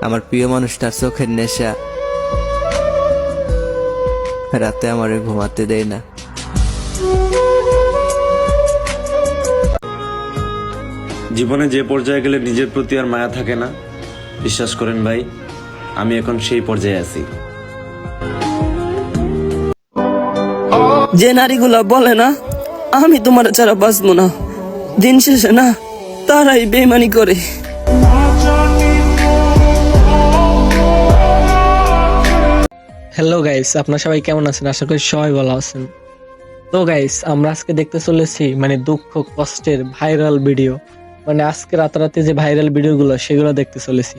আমার প্রিয় মানুষটার চোখের নেশা রাতে আমারে ঘুমাতে দেয় না। জীবনে যে পর্যায়ে গেলে নিজের প্রতি আর মায়া থাকে না, বিশ্বাস করেন ভাই, আমি এখন সেই পর্যায়ে আছি। যে নারীগুলো বলে না আমি তোমার ছাড়া বাঁচবো না, দিন শেষে না তারাই বেইমানি করে। হ্যালো গাইস, আপনারা সবাই কেমন আছেন? আশা করি সবাই ভালো আছেন। তো গাইস, আমরা আজকে দেখতে চলেছি দুঃখ কষ্টের ভাইরাল ভিডিও, আজকে রাতারাতি যে ভাইরাল ভিডিওগুলো সেগুলো দেখতে চলেছি,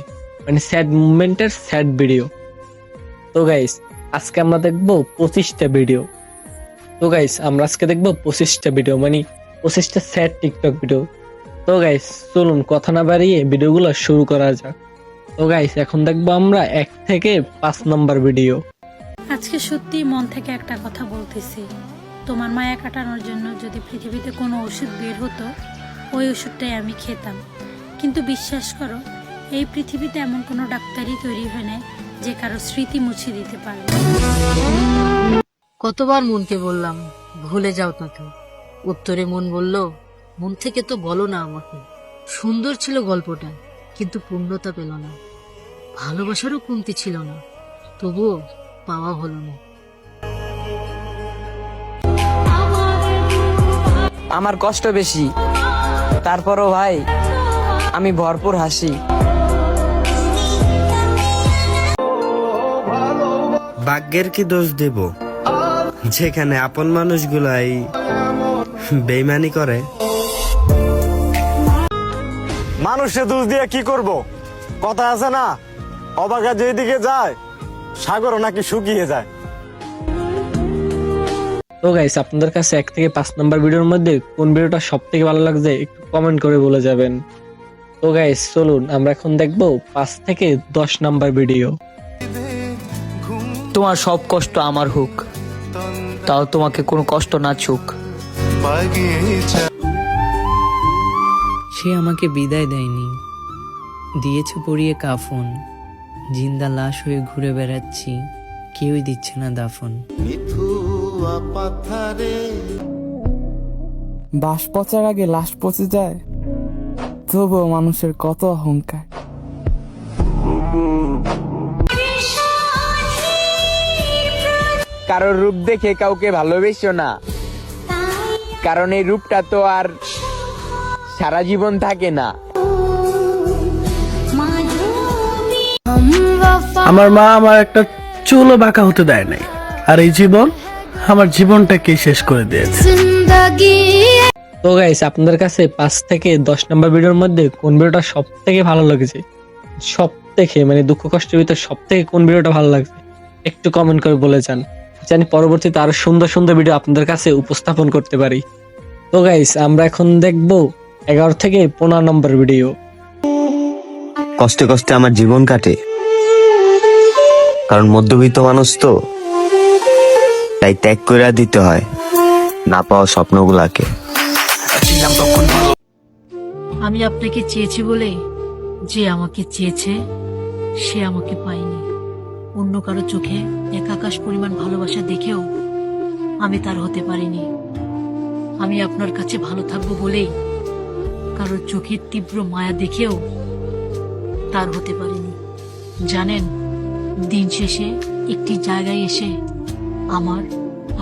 স্যাড মুভমেন্টের স্যাড ভিডিও। তো গাইস, আজকে আমরা দেখবো 25টা ভিডিও। তো গাইস, আমরা আজকে দেখবো 25টা ভিডিও, 25টা স্যাড টিকটক ভিডিও। তো গাইস, চলুন কথা না বাড়িয়ে ভিডিওগুলো শুরু করা যাক। তো গাইস, এখন দেখবো আমরা 1 থেকে 5 নম্বর ভিডিও। আজকে সত্যি মন থেকে একটা কথা বলতেছি, তোমার মায়া কাটানোর জন্য যদি পৃথিবীতে কোনো ওষুধ বের হতো, ওই ওষুধটাই আমি খেতাম। কিন্তু বিশ্বাস করো, এই পৃথিবীতে এমন কোনো ডাক্তারই তৈরি হয় না যে কারো স্মৃতি মুছে দিতে পারবে। কতবার মনকে বললাম ভুলে যাও তাকে, উত্তরে মন বলল মন থেকে তো বলো না আমাকে। সুন্দর ছিল গল্পটা, কিন্তু পূর্ণতা পেল না। ভালোবাসারও কমতি ছিল না, তবুও পাওয়া হলো না। আমার কষ্ট বেশি, তারপরও ভাই আমি ভরপুর হাসি। ভাগ্যের কি দোষ দেব, যেখানে আপন মানুষগুলাই বেইমানি করে। মানুষে দোষ দিয়ে কি করব? কথা আছে না, অবাগা যেদিকে যায় সাগরও নাকি শুকিয়ে যায়। তো গাইস, আপনাদের কাছে 1 থেকে 5 নম্বর ভিডিওর মধ্যে কোন ভিডিওটা সব থেকে ভালো লাগছে একটু কমেন্ট করে বলে যাবেন। তো গাইস, চলুন আমরা এখন দেখবো 5 থেকে 10 নম্বর ভিডিও। তোমার সব কষ্ট আমার হোক, তাও তোমাকে কোনো কষ্ট না ছুক। সে আমাকে বিদায় দেয়নি, দিয়েছে পরিয়ে কাফন। জিন্দা লাশ হয়ে ঘুরে বেড়াচ্ছি, কেউই দিচ্ছে না দাফন। বাঁশ পচার আগে লাশ পচে যায়, তবুও মানুষের কত অহংকার। কারোর রূপ দেখে কাউকে ভালোবেসো না, কারণ এই রূপটা তো আর সারা জীবন থাকে না। আমার মা আমার একটা চুলও বাঁকা হতে দেয় নাই, আর এই জীবন আমার জীবনটাকে শেষ করে দিয়েছে। তো গাইস, আপনাদের কাছে 5 থেকে 10 নম্বর ভিডিওর মধ্যে কোন ভিডিওটা সব থেকে ভালো লাগছে? সব থেকে দুঃখ কষ্টের ভিতর সব থেকে কোন ভিডিওটা ভালো লাগছে একটু কমেন্ট করে বলে যান, জানি পরবর্তীতে আরো সুন্দর সুন্দর ভিডিও আপনাদের কাছে উপস্থাপন করতে পারি। তো গাইস, আমরা এখন দেখবো 11 থেকে 15 নম্বর ভিডিও। কষ্টে কষ্টে আমার জীবন কাটে, কারণ মধ্যবিত্ত মানুষ তো, তাই ত্যাগ করে দিতে হয় না পাওয়া স্বপ্নগুলাকে। আমি আপনাকে চেয়েছি বলে যে আমাকে চেয়েছে সে আমাকে পায়নি। অন্য কারো চোখে এক আকাশ পরিমাণ ভালোবাসা দেখেও আমি তার হতে পারিনি। আমি আপনার কাছে ভালো থাকবো বলেই কারোর চোখের তীব্র মায়া দেখেও তার হতে পারিনি। জানেন, দিন শেষে একটি জায়গায় এসে আমার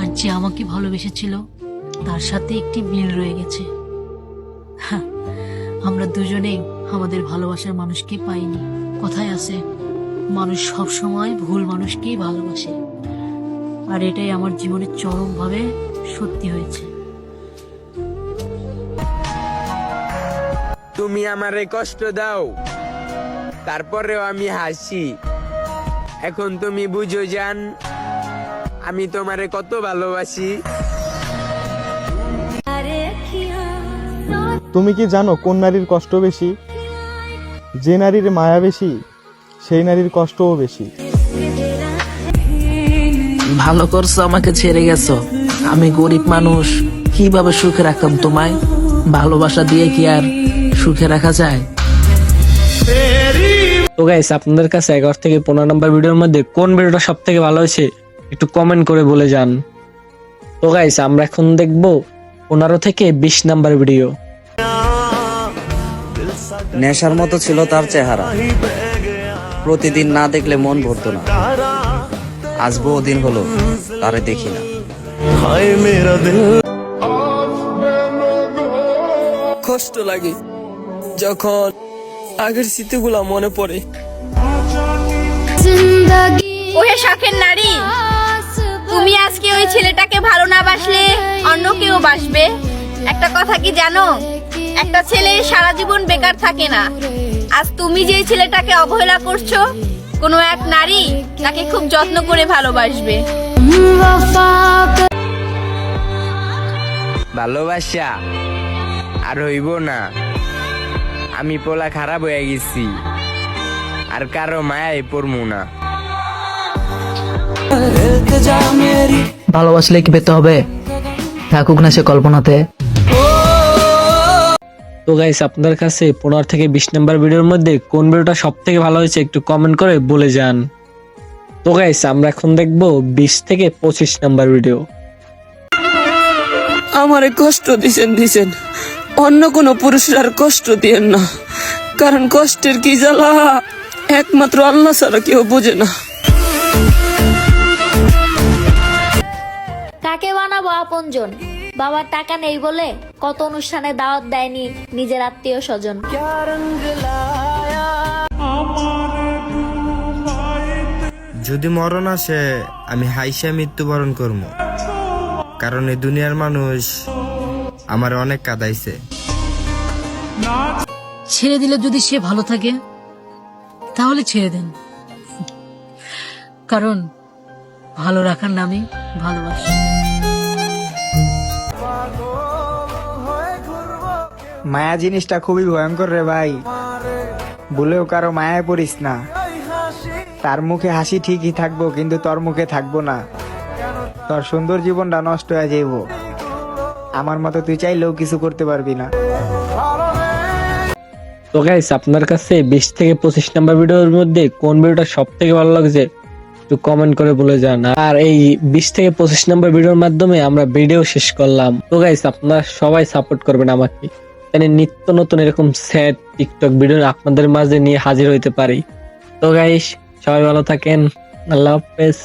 আর যে আমাকে ভালোবেসেছিল তার সাথে একটি মিল রয়ে গেছে। আমরা দুজনেই আমাদের ভালোবাসার মানুষকে পাইনি। কথায় আছে, মানুষ সব সময় ভুল মানুষকেই ভালোবাসে, আর এটাই আমার জীবনে চরমভাবে সত্যি হয়েছে। তুমি আমারে কষ্ট দাও, তারপরেও আমি হাসি। এখন তুমি বুঝো জান, আমি তোমারে কত ভালোবাসি। তুমি কি জানো কোন নারীর কষ্ট বেশি? যে নারীর মায়া বেশি, সেই নারীর কষ্টও বেশি। ভালো করছো আমাকে ছেড়ে গেছো, আমি গরিব মানুষ, কিভাবে সুখে রাখতাম তোমায়? ভালোবাসা দিয়ে কি আর সুখে রাখা যায়? তো গাইস আপনাদের কাছে 11 থেকে 15 নম্বর ভিডিওর মধ্যে কোন ভিডিওটা সব থেকে ভালো হয়েছে একটু কমেন্ট করে বলে যান। তো গাইস আমরা এখন দেখবো 15 থেকে 20 নম্বর ভিডিও। নেশার মতো ছিল তার চেহারা, প্রতিদিন না দেখলে মন ভরতো না। আজ বহুদিন হলো তারে দেখি না। কষ্ট লাগে যখন আগের স্মৃতিগুলা মনে পড়ে। ওহে শখের নারী, তুমি আজকে ওই ছেলেটাকে ভালো না বাসলে অন্য কেউ বাসবে। একটা কথা কি জানো, একটা ছেলে সারা জীবন বেকার থাকে না। আজ তুমি যে ছেলেটাকে অবহেলা করছো, কোনো এক নারী তাকে খুব যত্ন করে ভালোবাসবে। ভালোবাসা আর হইব না, আমি পোলা খারাপ হয়ে গেছি, আর কারো মায়ায় পড়মু না। ভালোবাসলে কি পেতে হবে, থাকুক না সে কল্পনাতে। তো গাইস আপনাদের কাছে 15 থেকে 20 নম্বর ভিডিওর মধ্যে কোন ভিডিওটা সব থেকে ভালো হয়েছে একটু কমেন্ট করে বলে যান। তো গাইস আমরা এখন দেখবো 20 থেকে 25 নম্বর ভিডিও। আমারে কষ্ট দিছেন, অন্য কোনো পুরুষের আর কষ্ট দিয়েন না, কারণ কষ্টের কি জ্বালা একমাত্র আল্লাহ ছাড়া কেউ বোঝে না। কাকে বানাবো আপনজন? বাবার টাকা নেই বলে কত অনুষ্ঠানে দাওয়াত দেয়নি নিজের আত্মীয় স্বজন। যদি মরণ আসে আমি হাইসা মৃত্যুবরণ করব, কারণ এই দুনিয়ার মানুষ আমার অনেক কাঁদাইছে। ছেড়ে দিলে যদি সে ভালো থাকে তাহলে ছেড়ে দেন, কারণ ভালো রাখার নামে ভালোবাসা। মায়া জিনিসটা খুবই ভয়ঙ্কর রে ভাই, ভুলেও কারো মায়ায় পড়িস না। তার মুখে হাসি ঠিকই থাকবো, কিন্তু তোর মুখে থাকবো না। তোর সুন্দর জীবনটা নষ্ট হয়ে যাইব। আমার মতো তুই চাইলেও কিছু করতে পারবি না। তো গাইস আপনার কাছে 20 থেকে 25 নম্বর ভিডিওর মধ্যে কোন ভিডিওটা সব থেকে ভালো লাগছে একটু কমেন্ট করে বলে যান। আর এই 20 থেকে 25 নম্বর ভিডিওর মাধ্যমে আমরা ভিডিও শেষ করলাম। তো গাইস আপনারা সবাই সাপোর্ট করবেন আমাকে, মানে নিত্য নতুন এরকম স্যাড টিকটক ভিডিও আপনাদের মাঝে নিয়ে হাজির হইতে পারি। তো গাইস সবাই ভালো থাকেন, আল্লাহ হাফেজ।